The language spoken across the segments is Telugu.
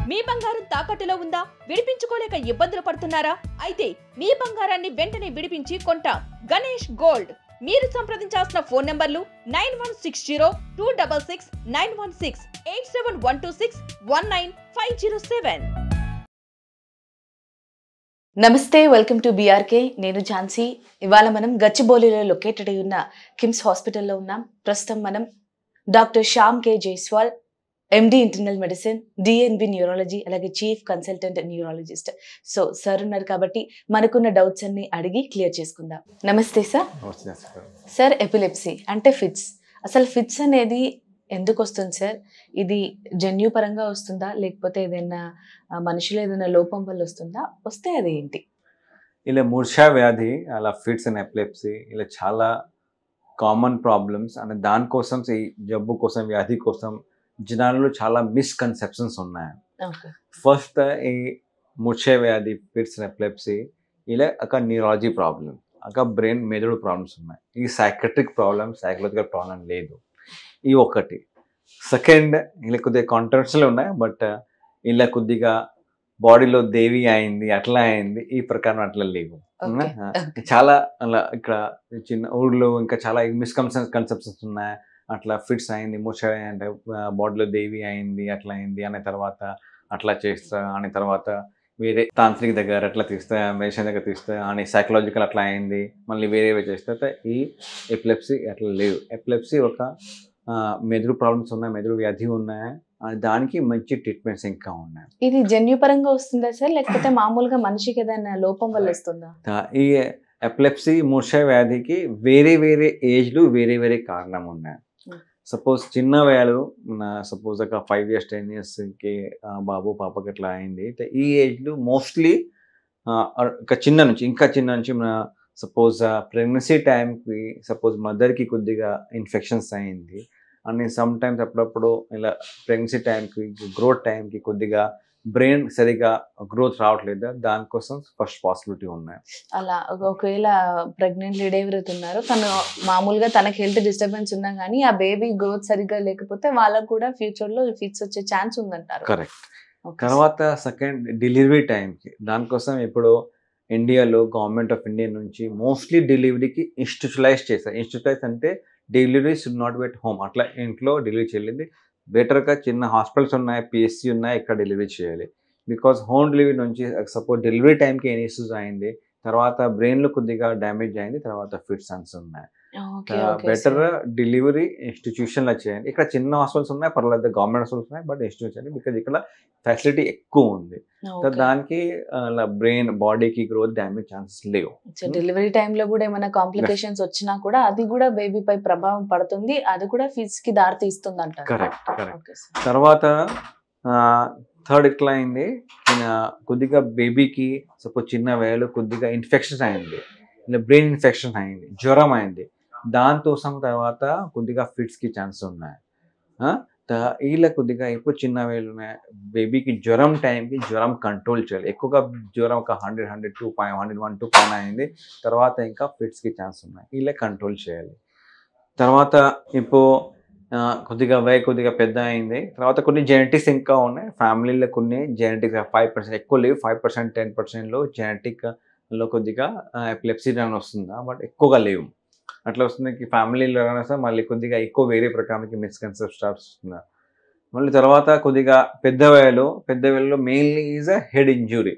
మీ బంగారం తాకట్టులో ఉందా? విడిపించుకోలేక ఇబ్బందులు పడుతున్నారా? అయితే మీ బంగారాన్ని వెంటనే విడిపించి కొంటాం. గణేష్ గోల్డ్. మీరు సంప్రదించాల్సిన ఫోన్ నంబర్లు 9160266916 87126195507. నమస్తే, వెల్కమ్ టు బీఆర్కే. నేను ఝాన్సీ. ఇవాళ మనం గచ్చిబౌలిలో లొకేటెడ్ అయి ఉన్న కిమ్స్ హాస్పిటల్లో ఉన్నాం. ప్రస్తుతం మనం doctor Shyam K Jaiswal, MD internal medicine, DNB neurology, అలాగే chief consultant neurologist. So sir ఉన్నారు కాబట్టి మనకున్న డౌట్స్ అన్ని అడిగి క్లియర్ చేసుకుందాం. నమస్తే సార్. సార్, ఎపిలెప్సీ అంటే ఫిట్స్, అసలు ఫిట్స్ అనేది ఎందుకు వస్తుంది సార్? ఇది జన్యుపరంగా వస్తుందా, లేకపోతే ఏదైనా మనుషులు ఏదైనా లోపం వల్ల వస్తుందా? వస్తే అది ఏంటి? ఇలా మూర్ఛా వ్యాధి, అలా ఫిట్స్ అండ్ ఎపిలెప్సీ ఇలా చాలా కామన్ ప్రాబ్లమ్స్. అండ్ దానికోసం ఈ జబ్బు కోసం, వ్యాధి కోసం జనాల్లో చాలా మిస్కన్సెప్షన్స్ ఉన్నాయి. ఫస్ట్ ఈ మూర్ఛా వ్యాధి, ఫిట్స్ అండ్ ఎపిలెప్సీ ఇలా ఒక న్యూరాలజీ ప్రాబ్లం, ఒక బ్రెయిన్ మెదడు ప్రాబ్లమ్స్ ఉన్నాయి. ఈ సైకట్రిక్ ప్రాబ్లమ్, సైకలాజికల్ ప్రాబ్లం లేదు. ఈ ఒకటి. సెకండ్, ఇలా కొద్దిగా కాంట్రవర్షియల్ ఉన్నాయి, బట్ ఇలా కొద్దిగా బాడీలో దేవి అయింది, అట్లా అయింది, ఈ ప్రకారం అట్లా లేవు. చాలా అలా ఇక్కడ చిన్న ఊళ్ళో ఇంకా చాలా మిస్కన్సెప్షన్స్ ఉన్నాయి. అట్లా ఫిట్స్ అయింది, మూర్ఛా అంటే బాడీలో దేవి అయింది, అట్లా అయింది అనే తర్వాత అట్లా చేస్తా అనే తర్వాత వేరే తాంత్రిక దగ్గర అట్లా తీస్తా, మెడిసిన్ దగ్గర తీస్తా అని సైకలాజికల్ అట్లా అయింది, మళ్ళీ వేరే చేస్తే ఈ ఎపిలెప్సీ అట్లా లేవు. ఎపిలెప్సీ ఒక మెదడు ప్రాబ్లమ్స్ ఉన్నాయి, మెదడు వ్యాధి ఉన్నాయి, దానికి మంచి ట్రీట్మెంట్స్ ఇంకా ఉన్నాయి. ఇది జన్యుపరంగా వస్తుందా సార్, లేకపోతే మామూలుగా మనిషికి ఏదైనా లోపం వల్ల వస్తుందా? ఈ ఎపిలెప్సీ, మూర్ఛా వ్యాధికి వేరే వేరే ఏజ్లు వేరే వేరే కారణం ఉన్నాయి. సపోజ్ చిన్న వేళ సపోజ్ ఒక 5 years 10 yearsకి బాబు పాపకి అట్లా అయింది. ఈ ఏజ్లో మోస్ట్లీ ఇంకా చిన్న నుంచి మన సపోజ్ ప్రెగ్నెన్సీ టైంకి సపోజ్ మదర్కి కొద్దిగా ఇన్ఫెక్షన్స్ అయింది అని సమ్ టైమ్స్ అప్పుడప్పుడు ఇలా ప్రెగ్నెన్సీ టైంకి, గ్రోత్ టైంకి కొద్దిగా బ్రెయిన్ సరిగా గ్రోత్ రావట్లేదు, దానికోసం ఫస్ట్ పాసిబిలిటీ ఉన్నాయి. అలా ఒకవేళ ప్రెగ్నెంట్ లేడీ ఎవరైతే ఉన్నారో తను మామూలుగా తనకి హెల్త్ డిస్టర్బెన్స్ ఉన్నా కానీ ఆ బేబీ గ్రోత్ సరిగ్గా లేకపోతే వాళ్ళకు కూడా ఫ్యూచర్లో ఫిట్స్ వచ్చే ఛాన్స్ ఉందంటారు. కరెక్ట్. తర్వాత సెకండ్, డెలివరీ టైంకి, దానికోసం ఇప్పుడు ఇండియాలో గవర్నమెంట్ ఆఫ్ ఇండియా నుంచి మోస్ట్లీ డెలివరీకి ఇన్స్టిట్యూషనలైజ్ చేస్తారు. ఇన్స్టిట్యూషనలైజ్ అంటే delivery should not be at home, అట్లా ఇంట్లో డెలివరీ చేయాలి. బెటర్గా చిన్న హాస్పిటల్స్ ఉన్నాయి, పిఎస్సి ఉన్నాయి, ఇక్కడ డెలివరీ చేయాలి. బికాజ్ హోమ్ డెలివరీ నుంచి సపోజ్ డెలివరీ టైంకి ఎన్ని ఇష్యూస్ అయింది, తర్వాత బ్రెయిన్లో కొద్దిగా డ్యామేజ్ అయింది, తర్వాత ఫిట్స్ అన్స్ ఉన్నాయి. బెటర్ డెలివరీ ఇన్స్టిట్యూషన్లో చేయండి. ఇక్కడ చిన్న హాస్పిటల్స్ ఉన్నాయి, పర్వాలేదు, గవర్నమెంట్ హాస్పిటల్స్ ఉన్నాయి, బట్ ఇన్స్టిట్యూషన్ బికాజ్ ఇక్కడ ఫెసిలిటీ ఎక్కువ ఉంది, దానికి బ్రెయిన్ బాడీకి గ్రోత్ డ్యామేజ్ ఛాన్సెస్ లేవు. డెలివరీ టైంలో కూడా ఏమైనా కాంప్లికేషన్స్ వచ్చినా కూడా అది కూడా బేబీ పై ప్రభావం పడుతుంది, అది కూడా ఫిట్స్ కి దారి తీస్తుంది అంటారు. కరెక్ట్. తర్వాత థర్డ్ ఎట్లా అయింది, కొద్దిగా బేబీకి సపోజ్ చిన్న వేళలో కొద్దిగా ఇన్ఫెక్షన్ అయింది, ఇలా బ్రెయిన్ ఇన్ఫెక్షన్ అయింది, జ్వరం అయింది, దానికోసం తర్వాత కొద్దిగా ఫిట్స్కి ఛాన్స్ ఉన్నాయి. ఇలా కొద్దిగా ఎక్కువ చిన్న వేలు ఉన్నాయి, బేబీకి జ్వరం టైంకి జ్వరం కంట్రోల్ చేయాలి. ఎక్కువగా జ్వరం ఒక 100, 102, 101 పైన అయింది, తర్వాత ఇంకా ఫిట్స్కి ఛాన్స్ ఉన్నాయి, ఇలా కంట్రోల్ చేయాలి. తర్వాత ఇప్పుడు కొద్దిగా పెద్ద అయింది, తర్వాత కొన్ని జెనెటిక్స్ ఇంకా ఉన్నాయి, ఫ్యామిలీలో కొన్ని జెనెటిక్స్ 5% ఎక్కువ లేవు, 5% 10%లో జెనెటిక్లో కొద్దిగా ఎపిలెప్సీ అని వస్తుందా, బట్ ఎక్కువగా లేవు. అట్లా వస్తుంది ఫ్యామిలీలో సరే, మళ్ళీ కొద్దిగా ఎక్కువ వేరే ప్రకారానికి మిస్కన్సెప్షన్ స్టార్ట్స్ వస్తున్నారు. మళ్ళీ తర్వాత కొద్దిగా పెద్ద వేళలో mainly is a head injury.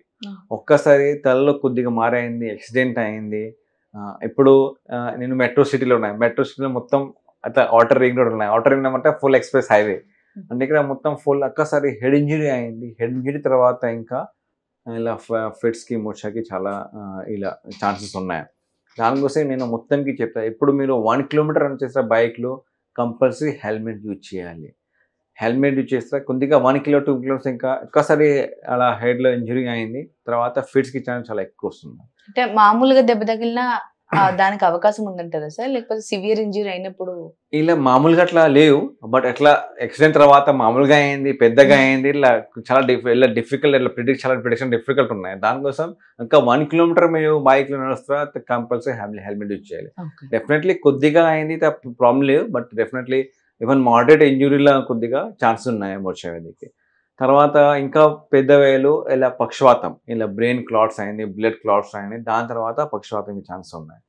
ఒక్కసారి తలలో కొద్దిగా మారైంది, యాక్సిడెంట్ అయింది. ఇప్పుడు నేను మెట్రో సిటీలో మొత్తం అట్లా ఔటర్ రింగ్ రోడ్ ఉన్నాయి, ఔటర్ రింగ్ అంటే ఫుల్ ఎక్స్ప్రెస్ హైవే, అంటే ఇక్కడ మొత్తం ఫుల్ ఒక్కసారి హెడ్ ఇంజురీ అయింది. హెడ్ ఇంజురీ తర్వాత ఇంకా ఇలా ఫిట్స్కి, మూర్ఛాకి చాలా ఇలా ఛాన్సెస్ ఉన్నాయి. దానికోసం నేను మొత్తంకి చెప్తాను, ఇప్పుడు మీరు 1 kilometer రన్ చేస్తే బైక్లో కంపల్సరీ హెల్మెట్ యూజ్ చేయాలి. హెల్మెట్ యూజ్ చేస్తే కొద్దిగా 1 kilo 2 kilometers ఇంకా ఒక్కసారి అలా హెడ్లో ఇంజురీ అయింది, తర్వాత ఫిట్స్కి ఛాన్స్ చాలా ఎక్కువ వస్తుంది. అంటే మామూలుగా దెబ్బ తగిలినా దానికి అవకాశం ఉందంటారా సార్, లేకపోతే సివియర్ ఇంజురీ అయినప్పుడు? ఇలా మామూలుగా అట్లా లేవు, బట్ ఎట్లా యాక్సిడెంట్ తర్వాత మామూలుగా అయింది, పెద్దగా అయింది, ఇలా చాలా డిఫికల్ట్, ఇలా ప్రిడిక్షన్ డిఫికల్ట్ ఉన్నాయి. దానికోసం ఇంకా 1 kilometer మీరు బైక్లో నడుస్తా కంపల్సరీ హెల్మెట్ యూజ్ చేయాలి. డెఫినెట్లీ కొద్దిగా అయింది ప్రాబ్లం లేవు, బట్ డెఫినెట్లీ ఈవెన్ మోడరేట్ ఇంజురీలో కొద్దిగా ఛాన్స్ ఉన్నాయి మూర్ఛా వ్యాధికి. తర్వాత ఇంకా పెద్ద వేలు ఇలా పక్షవాతం, ఇలా బ్రెయిన్ క్లాట్స్ అయింది, బ్లడ్ క్లాట్స్ అయింది, దాని తర్వాత పక్షవాతం ఛాన్స్ ఉన్నాయి.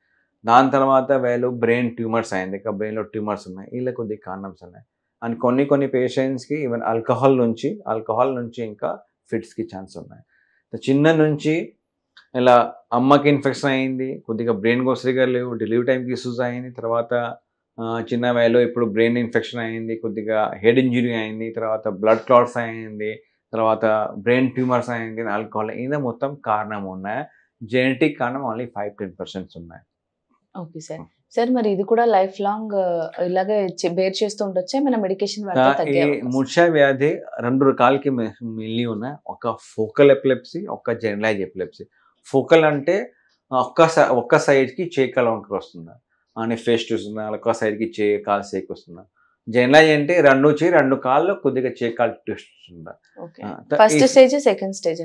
దాని తర్వాత వేలు బ్రెయిన్ ట్యూమర్స్ అయింది, ఇంకా బ్రెయిన్లో ట్యూమర్స్ ఉన్నాయి, ఇలా కొద్దిగా కారణమ్స్ ఉన్నాయి. అండ్ కొన్ని పేషెంట్స్కి ఈవెన్ ఆల్కహాల్ నుంచి ఇంకా ఫిట్స్కి ఛాన్స్ ఉన్నాయి. చిన్న నుంచి ఇలా అమ్మకి ఇన్ఫెక్షన్ అయింది, కొద్దిగా బ్రెయిన్ సరిగా లేవు, డెలివరీ టైంకి ఇష్యూస్ అయింది, తర్వాత చిన్న వయలో ఇప్పుడు బ్రెయిన్ ఇన్ఫెక్షన్ అయింది, కొద్దిగా హెడ్ ఇంజరీ అయింది, తర్వాత బ్లడ్ క్లాట్స్ అయింది, తర్వాత బ్రెయిన్ ట్యూమర్స్ అయింది, ఆల్కహాల్ ఇది మొత్తం కారణం ఉన్నాయి. జెనెటిక్ కారణం ఓన్లీ 5-10% ఉన్నాయి. Okay sir. సార్ మరి ఇది కూడా లైఫ్ లాంగ్ ఇలాగే బేర్ చేస్తూ ఉండొచ్చా, మన మెడికేషన్ వాడితే తగ్గే అవకాశం? మూర్ఛ వ్యాధి 2 రకాలకి మిల్లి ఉన్నాయి. ఒక ఫోకల్ ఎపిలెప్సీ, ఒక జనరలైజ్ ఎపిలెప్సీ. ఫోకల్ అంటే ఒక్క సైడ్కి చేయి వంకర వస్తుందా అని ఫేస్ చూస్తుందా, ఒక్క సైడ్కి చేయి కాలు సేక్ వస్తుందా. జనరలైజ్ అంటే 2 కాళ్ళు కొద్దిగా చేయి కాలు ట్విస్ట్ వస్తుందా. First stage, second stage?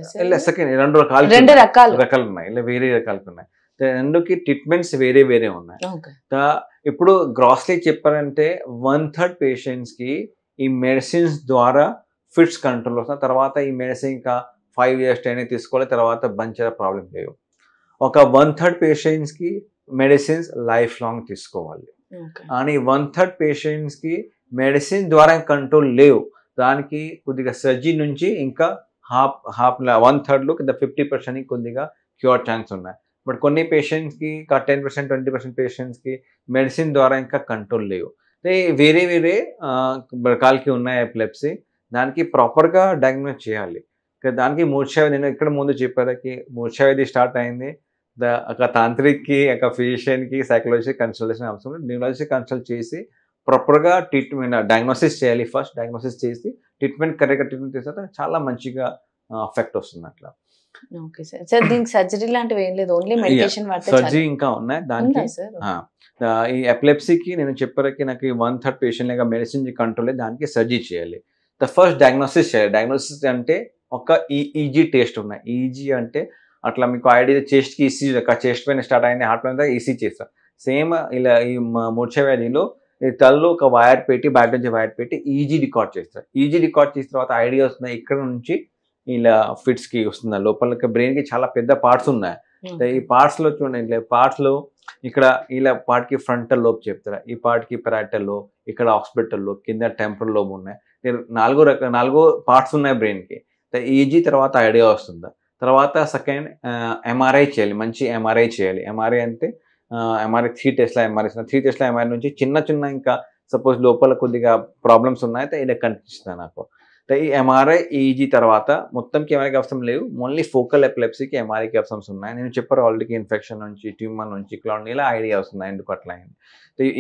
Second 2 రకాలు ఉన్నాయి, ఇలా వేరే రకాలు ఉన్నాయి. 2కి ట్రీట్మెంట్స్ వేరే ఉన్నాయి. ఇప్పుడు గ్రాస్లీ చెప్పారంటే 1/3 పేషెంట్స్కి ఈ మెడిసిన్స్ ద్వారా ఫిట్స్ కంట్రోల్ వస్తుంది. తర్వాత ఈ మెడిసిన్ ఇంకా 5 years 10 years తీసుకోవాలి, తర్వాత బంచ్ ప్రాబ్లం లేవు. ఒక 1/3 పేషెంట్స్కి మెడిసిన్స్ లైఫ్ లాంగ్ తీసుకోవాలి. కానీ 1/3 పేషెంట్స్కి మెడిసిన్ ద్వారా కంట్రోల్ లేవు, దానికి కొద్దిగా సర్జరీ నుంచి ఇంకా హాఫ్ 1/3 కింద 50% కొద్దిగా క్యూర్ ఛాన్స్ ఉన్నాయి. బట్ కొన్ని పేషెంట్స్కి 10% 20% పేషెంట్స్కి మెడిసిన్ ద్వారా ఇంకా కంట్రోల్ లేవు. వేరే రకాలకి ఉన్నాయి ఎపిలెప్సీ, దానికి ప్రాపర్గా డయాగ్నోస్ చేయాలి. దానికి మూర్ఛ వ్యాధి, నేను ఇక్కడ ముందు చెప్పారికి మూర్ఛ వ్యాధి స్టార్ట్ అయింది, ఒక తాంత్రిక్కి, ఒక ఫిజిషియన్కి సైకాలజీ కన్సల్టేషన్ అవసరం. న్యూరాలజీ కన్సల్ట్ చేసి ప్రాపర్గా ట్రీట్మెంట్ డయాగ్నోసిస్ చేయాలి. ఫస్ట్ డయాగ్నోసిస్ చేసి ట్రీట్మెంట్ కరెక్ట్గా ట్రీట్మెంట్ చేస్తే చాలా మంచిగా ఎఫెక్ట్ వస్తుంది అట్లా. Okay sir. సార్ దీనికి సర్జరీ లాంటివి ఏం లేదు, ఓన్లీ మెడికేషన్ వాడితే చాలు? సర్జరీ ఇంకా ఉన్నాయి దానికి. ఈ ఎపిలెప్సీకి నేను చెప్పారికి నాకు 1/3 పేషెంట్ లేక మెడిసిన్ కంట్రోల్ దానికి సర్జరీ చేయాలి. ఫస్ట్ డయాగ్నోసిస్ చేయాలి. డయాగ్నోసిస్ అంటే ఒక ఈజీ టెస్ట్ ఉన్నాయి. ఈజీ అంటే అట్లా మీకు ఐడియా చెస్ట్కి ఈసీ, చెస్ట్ పైన స్టార్ట్ అయింది, హార్ట్ పైన ఈసీ చేస్తారు. సేమ్ ఇలా ఈ మూర్ఛ వ్యాధిలో తలలో ఒక వైర్ పెట్టి, బయట నుంచి వైర్ పెట్టి ఈజీ రికార్డ్ చేస్తారు. ఈజీ రికార్డ్ చేసిన తర్వాత ఐడియా వస్తుంది ఇక్కడ నుంచి ఇలా ఫిట్స్కి వస్తుంది. లోపల బ్రెయిన్కి చాలా పెద్ద పార్ట్స్ ఉన్నాయి. ఈ పార్ట్స్లో చూడండి, పార్ట్స్లో ఇక్కడ ఇలా పార్ట్కి ఫ్రంటల్ లోబ్ చెప్తారు, ఈ పార్ట్కి పెరాటల్ లోబ్, ఇక్కడ ఆక్సిపిటల్ లోబ్, కింద టెంపరల్ లోబ్ ఉన్నాయి. 4 పార్ట్స్ ఉన్నాయి బ్రెయిన్కి. ఈజీ తర్వాత ఐడియా వస్తుంది. తర్వాత సెకండ్ ఎంఆర్ఐ చేయాలి, మంచి ఎంఆర్ఐ చేయాలి. ఎంఆర్ఐ అంటే ఎంఆర్ఐ 3 టెస్ట్ల ఎంఆర్ఐ 3 టెస్ట్ల ఎంఆర్ఐ నుంచి చిన్న ఇంకా సపోజ్ లోపల కొద్దిగా ప్రాబ్లమ్స్ ఉన్నాయి, ఇలా కనిపిస్తుంది నాకు. ఈ ఎంఆర్ఐ ఈజీ తర్వాత మొత్తంకి ఎంఆర్ఐకి అవసరం లేవు, ఓన్లీ ఫోకల్ ఎపిలెప్సీకి ఎంఆర్ఐకి అవసరం ఉన్నాయి. నేను చెప్పారు ఆల్రెడీ ఇన్ఫెక్షన్ నుంచి, ట్యూమర్ నుంచి, క్లాట్ ఇలా ఐడియా వస్తుంది ఎందుకు అట్లా అయింది.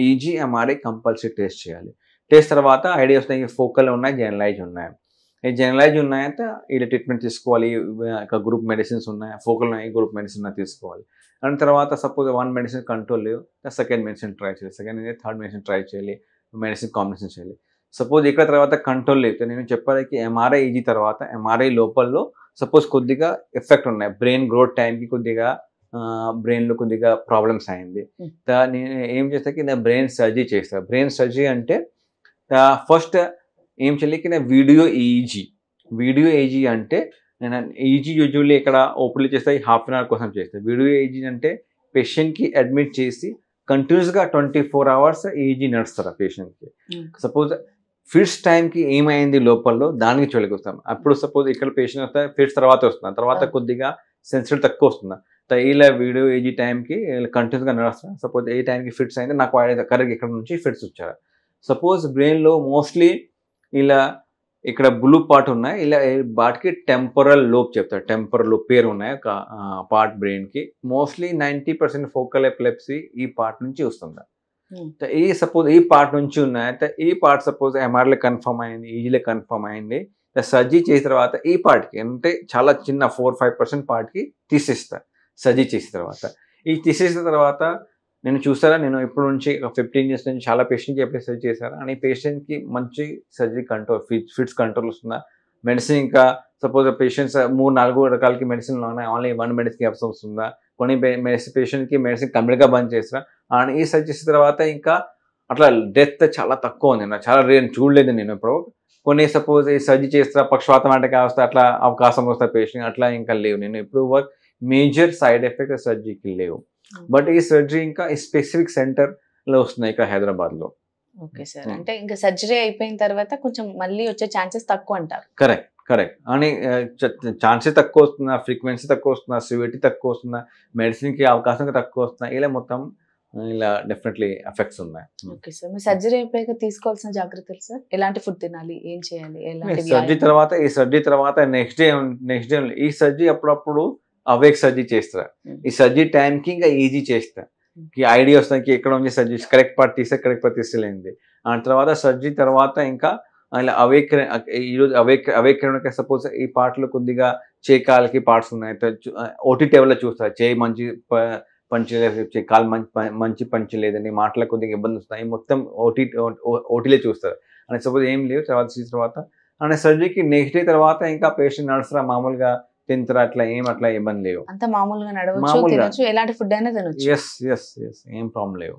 ఈజీ ఎంఆర్ఐ కంపల్సరీ టెస్ట్ చేయాలి. టెస్ట్ తర్వాత ఐడియా వస్తుంది ఫోకల్ ఉన్నాయి, జనరలైజ్ ఉన్నాయి. ఈ జనరలైజ్ ఉన్నాయంటే ఇలా ట్రీట్మెంట్ తీసుకోవాలి. గ్రూప్ మెడిసిన్స్ ఉన్నాయి, ఫోకల్ ఉన్నాయి, గ్రూప్ మెడిసిన్ తీసుకోవాలి. దాని తర్వాత సపోజ్ 1 మెడిసిన్ కంట్రోల్ లేవు, సెకండ్ మెడిసిన్ ట్రై చేయాలి, థర్డ్ మెడిసిన్ ట్రై చేయాలి, మెడిసిన్ కాంబినేషన్ చేయాలి. సపోజ్ ఇక్కడ తర్వాత కంట్రోల్ లేదు, నేను చెప్పాలి ఎంఆర్ఐ ఈజీ తర్వాత ఎంఆర్ఐ లోపల్లో సపోజ్ కొద్దిగా ఎఫెక్ట్ ఉన్నాయి, బ్రెయిన్ గ్రోత్ టైంకి కొద్దిగా బ్రెయిన్లో కొద్దిగా ప్రాబ్లమ్స్ అయింది. నేను ఏం చేస్తాకి నా బ్రెయిన్ సర్జరీ చేస్తాను. బ్రెయిన్ సర్జరీ అంటే ఫస్ట్ ఏం చేయలేక వీడియో ఈజీ అంటే నేను ఈజీ యూజువల్లీ ఇక్కడ ఓపీడీ చేస్తే 1/2 hour కోసం చేస్తాను. వీడియో ఈజీ అంటే పేషెంట్కి అడ్మిట్ చేసి కంటిన్యూస్గా 24 hours ఈజీ నడుస్తారు ఆ పేషెంట్కి. సపోజ్ ఫిట్స్ టైంకి ఏమైంది లోపల్లో దానికి చూడలేక వస్తాం. అప్పుడు సపోజ్ ఇక్కడ పేషెంట్ వస్తే ఫిట్స్ తర్వాత వస్తున్నాను, తర్వాత కొద్దిగా సెన్సిటివ్ తక్కువ వస్తుందా, ఇలా వీడియో ఈజీ టైంకి కంటిన్యూస్గా నడుస్తాను. సపోజ్ ఏ టైంకి ఫిట్స్ అయింది నాకు కరెక్ట్ ఇక్కడ నుంచి ఫిట్స్ వచ్చారు. సపోజ్ బ్రెయిన్లో మోస్ట్లీ ఇలా ఇక్కడ బ్లూ పార్ట్ ఉన్నాయి, ఇలా వాటికి టెంపరల్ లోబ్ చెప్తారు. టెంపరల్ లోబ్ పేరు ఉన్నాయి ఒక పార్ట్ బ్రెయిన్కి. మోస్ట్లీ 90% ఫోకల్ ఎపిలెప్సీ ఈ పార్ట్ నుంచి వస్తుంది. ఈ సపోజ్ ఈ పార్ట్ నుంచి ఉన్నాయి, ఈ పార్ట్ సపోజ్ ఎంఆర్ఐలో కన్ఫర్మ్ అయింది, ఈజీలో కన్ఫర్మ్ అయింది, సర్జరీ చేసిన తర్వాత ఈ పార్ట్కి అంటే చాలా చిన్న 4-5% పార్ట్కి తీసేస్తారు సర్జరీ చేసిన తర్వాత. ఈ తీసేసిన తర్వాత నేను చూసారా, నేను ఇప్పుడు నుంచి 15 years నుంచి చాలా పేషెంట్కి ఎప్పుడు సర్జరీ చేశారు అని పేషెంట్కి మంచి సర్జరీ కంట్రోల్ ఫిట్స్ కంట్రోల్ వస్తుందా. మెడిసిన్ ఇంకా సపోజ్ పేషెంట్స్ 3-4 రకాలకి మెడిసిన్లు ఉన్నాయి, ఓన్లీ 1 మెడిసిన్కి అవసరం వస్తుందా. కొన్ని పేషెంట్కి మెడిసిన్ కంప్లీట్గా బంద్ చేస్తారా అని ఈ సర్జరీ చేసిన తర్వాత ఇంకా అట్లా డెత్ చాలా తక్కువ ఉంది. నాకు చాలా రేర్ చూడలేదు నేను ఇప్పుడు. కొన్ని సపోజ్ ఈ సర్జరీ చేస్తా పక్షవాతం అంటే కాస్త అట్లా అవకాశం వస్తా పేషెంట్ అట్లా ఇంకా లేవు. నేను ఎప్పుడు మేజర్ సైడ్ ఎఫెక్ట్ సర్జరీకి లేవు. బట్ ఈ సర్జరీ ఇంకా ఈ స్పెసిఫిక్ సెంటర్లో వస్తున్నాయి ఇక్కడ హైదరాబాద్లో. ఓకే సార్, అంటే ఇంకా సర్జరీ అయిపోయిన తర్వాత కొంచెం మళ్ళీ వచ్చే ఛాన్సెస్ తక్కువ అంటారు. కరెక్ట్ అని ఛాన్సెస్ తక్కువ వస్తున్నా, ఫ్రీక్వెన్సీ తక్కువ వస్తున్నా, సివిటీ తక్కువ వస్తున్నా, మెడిసిన్కి అవకాశం తక్కువ వస్తున్నా, ఇలా మొత్తం ఇలా డెఫినెట్లీ ఎఫెక్ట్స్ ఉన్నాయి. ఓకే సార్, మీ సర్జరీ అయిపోయాక తీసుకోవాల్సిన జాగ్రత్తలు సార్, ఎలాంటి ఫుడ్ తినాలి, ఏం చేయాలి, ఎలాంటి సర్జరీ తర్వాత నెక్స్ట్ డే ఈ సర్జరీ అప్పుడప్పుడు అవేక్ సర్జరీ చేస్తారు. ఈ సర్జరీ టైంకి ఇంకా ఈజీ చేస్తా, ఐడియా వస్తుంది ఎక్కడ ఉంది సర్జరీ, కరెక్ట్ పార్ట్ తీస్తే కరెక్ట్ పార్ట్ తీసేలేంది. ఆ తర్వాత సర్జరీ తర్వాత ఇంకా ఇలా ఈరోజు అవేక్ సపోజ్ ఈ పార్ట్లో కొద్దిగా చేకాలకి పార్ట్స్ ఉన్నాయి, ఓటీ టేబుల్లో చూస్తారు, చేయి మంచి పంచి కాలు మంచి పంచి లేదని, మాటలకు కొద్దిగా ఇబ్బంది వస్తాయి, మొత్తం ఓటీలే చూస్తారు. అని సపోజ్ ఏం లేవు తర్వాత అనే సర్జరీకి నెక్స్ట్ డే తర్వాత ఇంకా పేషెంట్ నడుస్తారా, మామూలుగా తింటారా, అట్లా ఇబ్బంది లేవు, అంత మామూలుగా నడవచ్చు, ఎలాంటి ఫుడ్ అయినా తినొచ్చు. ఎస్ ఏం ప్రాబ్లం లేవు.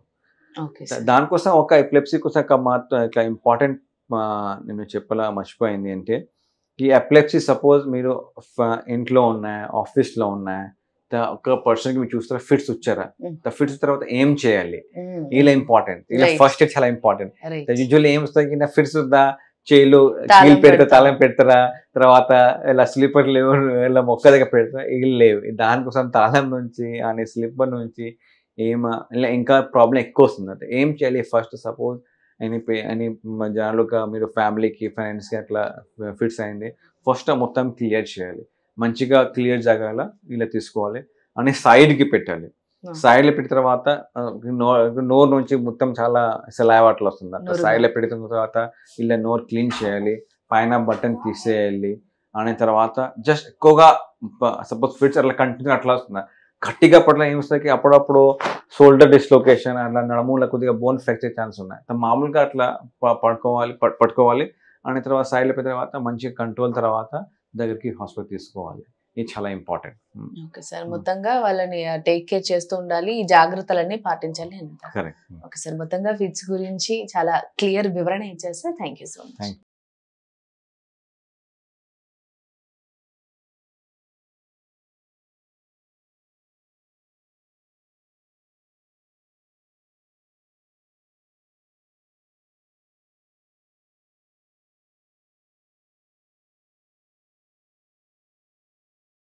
దానికోసం ఒక ఎపిలెప్సీ కోసం ఇట్లా ఇంపార్టెంట్ నేను చెప్పలా మర్చిపోయింది అంటే, ఈ ఎపిలెప్సీ సపోజ్ మీరు ఇంట్లో ఉన్నాయా, ఆఫీస్లో ఉన్నాయా, ఒక పర్సన్కి మీరు చూస్తారా ఫిట్స్ వచ్చారా, ఫిట్స్ తర్వాత ఏం చేయాలి, ఇలా ఇంపార్టెంట్, ఇలా ఫస్ట్ ఎయిడ్ చాలా ఇంపార్టెంట్. యూజువల్లీ ఏం వస్తుంది, ఫిట్స్ వద్దా, చేయిలు కీలు పెడతారా, తాళం పెడతారా, తర్వాత ఇలా స్లీపర్ లేవు, ఇలా మొక్క దగ్గర పెడతారా, ఇవి లేవు. దానికోసం తాళం నుంచి అని స్లీపర్ నుంచి ఇలా ఇంకా ప్రాబ్లం ఎక్కువ వస్తుంది. అంటే ఏం చేయాలి, ఫస్ట్ సపోజ్ అని జనరల్గా మీరు ఫ్యామిలీకి ఫ్రెండ్స్కి అట్లా ఫిట్స్ అయింది, ఫస్ట్ మొత్తం క్లియర్ చేయాలి, మంచిగా క్లియర్ జాగాల ఇలా తీసుకోవాలి అని సైడ్కి పెట్టాలి. సైడ్లో పెట్టిన తర్వాత నోరు నుంచి మొత్తం చాలా సలైవా అట్లా వస్తుంది, అట్లా సైడ్లో పెట్టిన తర్వాత ఇలా నోరు క్లీన్ చేయాలి, పైన బటన్ తీసేయాలి. అనే తర్వాత జస్ట్ ఎక్కువగా సపోజ్ ఫిట్స్ అట్లా కంటిన్యూ అట్లా వస్తుంది, గట్టిగా పట్ల ఏమొస్తాయి అప్పుడప్పుడు షోల్డర్ డిస్లొకేషన్, అట్లా నడుములో కొద్దిగా బోన్ ఫ్రాక్చర్ ఛాన్స్ ఉన్నాయి. మామూలుగా అట్లా పట్టుకోవాలి. అనే తర్వాత సైడ్లో పెట్టిన తర్వాత మంచిగా కంట్రోల్ తర్వాత దగ్గరికి హాస్పిటల్ తీసుకోవాలి. ఇది చాలా ఇంపార్టెంట్. ఓకే సార్, మొత్తంగా వాళ్ళని టేక్ కేర్ చేస్తూ ఉండాలి, ఈ జాగ్రత్తలన్నీ పాటించాలి అంటారు. కరెక్ట్. ఓకే సార్, మొత్తంగా ఫిట్స్ గురించి చాలా క్లియర్ వివరణ ఇచ్చారు sir. Thank you so much.